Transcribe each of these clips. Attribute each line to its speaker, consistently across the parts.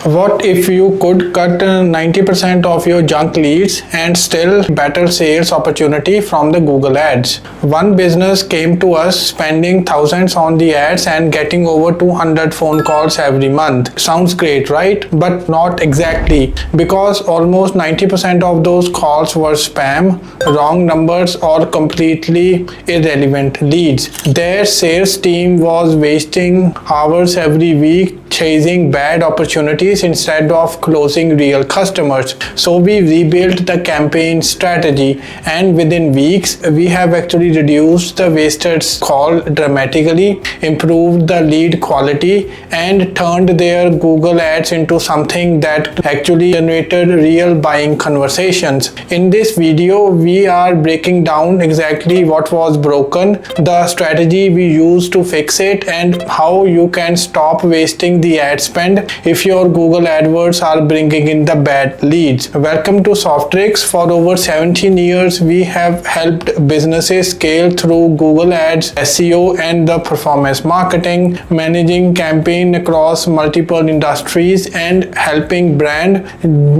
Speaker 1: What if you could cut 90% of your junk leads and still better sales opportunity from the Google ads? One business came to us spending thousands on the ads and getting over 200 phone calls every month. Sounds great, right? But not exactly, because almost 90% of those calls were spam, wrong numbers, or completely irrelevant leads. Their sales team was wasting hours every week chasing bad opportunities instead of closing real customers. So we rebuilt the campaign strategy, and within weeks we have actually reduced the wasted call dramatically, improved the lead quality, and turned their Google ads into something that actually generated real buying conversations. In this video we are breaking down exactly what was broken, the strategy we used to fix it, and how you can stop wasting the ad spend if your Google AdWords are bringing in the bad leads. Welcome to Softtrix. For over 17 years, we have helped businesses scale through Google Ads, SEO, and the performance marketing, managing campaign across multiple industries, and helping brand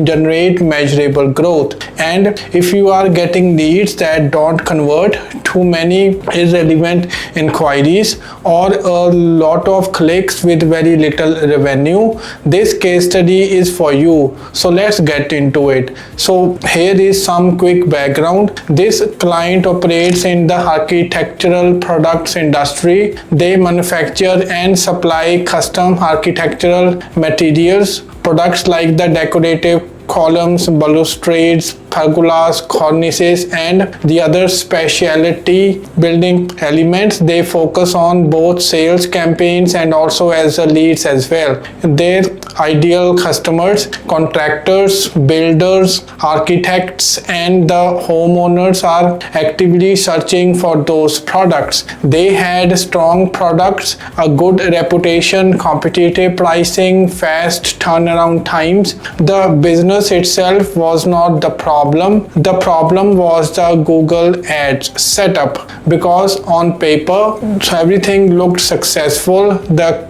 Speaker 1: generate measurable growth. And if you are getting leads that don't convert, too many irrelevant inquiries, or a lot of clicks with very little revenue, this case study is for you. So let's get into it. So here is some quick background. This client operates in the architectural products industry. They manufacture and supply custom architectural materials, products like the decorative columns, balustrades, pergolas, cornices, and the other specialty building elements. They focus on both sales campaigns and also as leads as well. Their ideal customers, contractors, builders, architects, and the homeowners are actively searching for those products. They had strong products, a good reputation, competitive pricing, fast turnaround times. The business itself was not the problem. The problem was the Google Ads setup, because on paper everything looked successful. The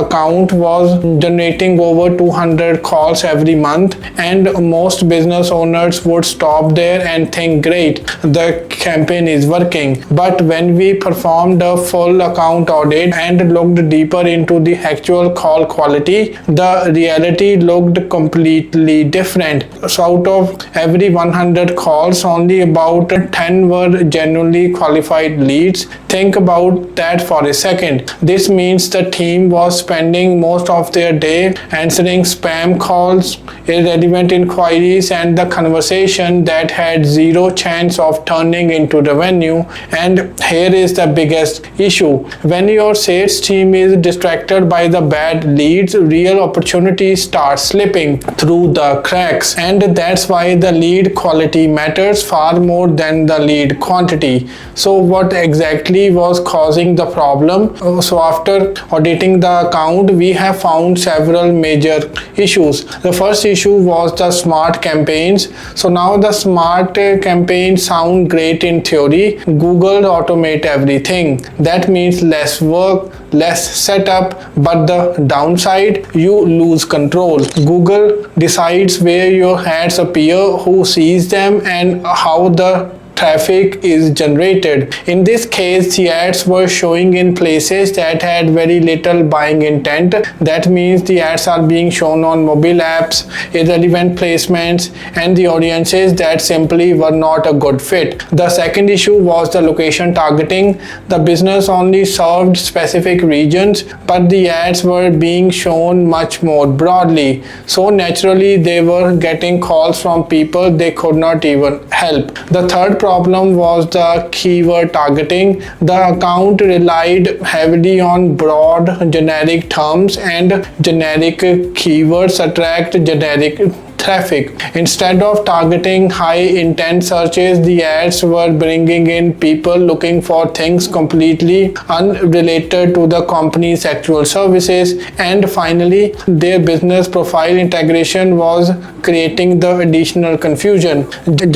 Speaker 1: account was generating over 200 calls every month, and most business owners would stop there and think, great, the campaign is working. But when we performed a full account audit and looked deeper into the actual call quality, the reality looked completely different. So out of every 100 calls, only about 10 were genuinely qualified leads. Think about that for a second. This means the team was spending most of their day answering spam calls, irrelevant inquiries, and the conversation that had zero chance of turning into revenue. And here is the biggest issue. When your sales team is distracted by the bad leads, real opportunities start slipping through the cracks. And that's why the lead quality matters far more than the lead quantity. So what exactly was causing the problem? So after auditing the account, we have found several major issues. The first issue was the smart campaigns. So now the smart campaigns sound great in theory. Google automate everything. That means less work, less setup, but the downside, you lose control. Google decides where your ads appear, who sees them, and how the traffic is generated. In this case, the ads were showing in places that had very little buying intent. That means the ads are being shown on mobile apps, irrelevant placements, and the audiences that simply were not a good fit. The second issue was the location targeting. The business only served specific regions, but the ads were being shown much more broadly. So naturally, they were getting calls from people they could not even help. The third problem was the keyword targeting. The account relied heavily on broad generic terms, and generic keywords attract generic traffic. Instead of targeting high intent searches, the ads were bringing in people looking for things completely unrelated to the company's actual services. And finally, their business profile integration was creating the additional confusion,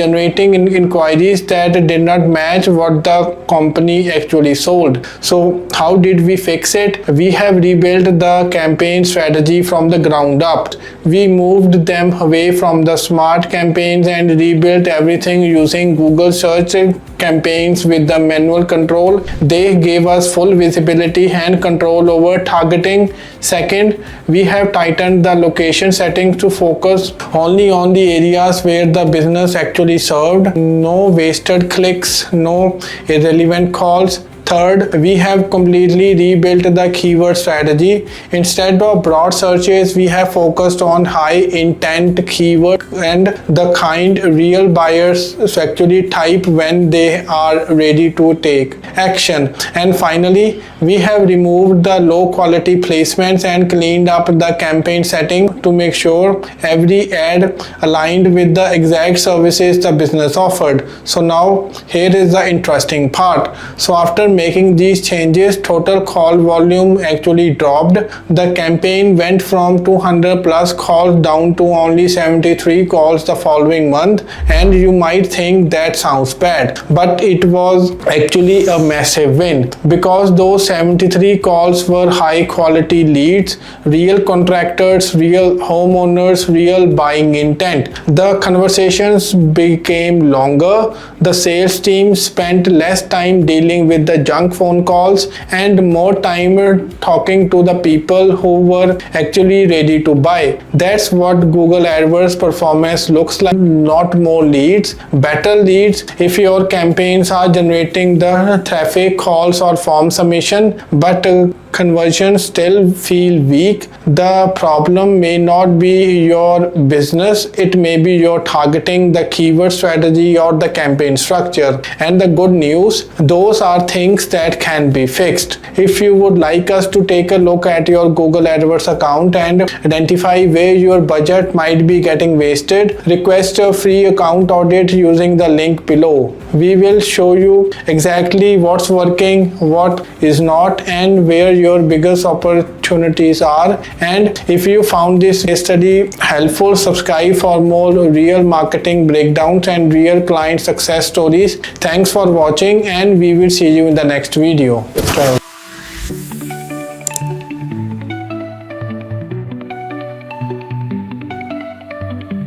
Speaker 1: generating inquiries that did not match what the company actually sold. So how did we fix it? We have rebuilt the campaign strategy from the ground up. We moved them away from the smart campaigns and rebuilt everything using Google search campaigns with the manual control. They gave us full visibility and control over targeting. Second, we have tightened the location settings to focus only on the areas where the business actually served. No wasted clicks, no irrelevant calls. Third, we have completely rebuilt the keyword strategy. Instead of broad searches, we have focused on high intent keyword and the kind real buyers actually type when they are ready to take action. And finally, we have removed the low quality placements and cleaned up the campaign setting to make sure every ad aligned with the exact services the business offered. So now here is the interesting part. So after making these changes, total call volume actually dropped. The campaign went from 200 plus calls down to only 73 calls the following month. And you might think that sounds bad, but it was actually a massive win, because those 73 calls were high quality leads, real contractors, real homeowners, real buying intent. The conversations became longer. The sales team spent less time dealing with the junk phone calls and more time talking to the people who were actually ready to buy. That's what Google AdWords performance looks like. Not more leads, better leads. If your campaigns are generating the traffic, calls or form submission, but conversions still feel weak, the problem may not be your business, it may be your targeting, the keyword strategy or the campaign structure. And the good news, those are things that can be fixed. If you would like us to take a look at your Google AdWords account and identify where your budget might be getting wasted, request a free account audit using the link below. We will show you exactly what's working, what is not, and where your biggest opportunities are. And if you found this case study helpful, subscribe for more real marketing breakdowns and real client success stories. Thanks for watching, and we will see you in the next video.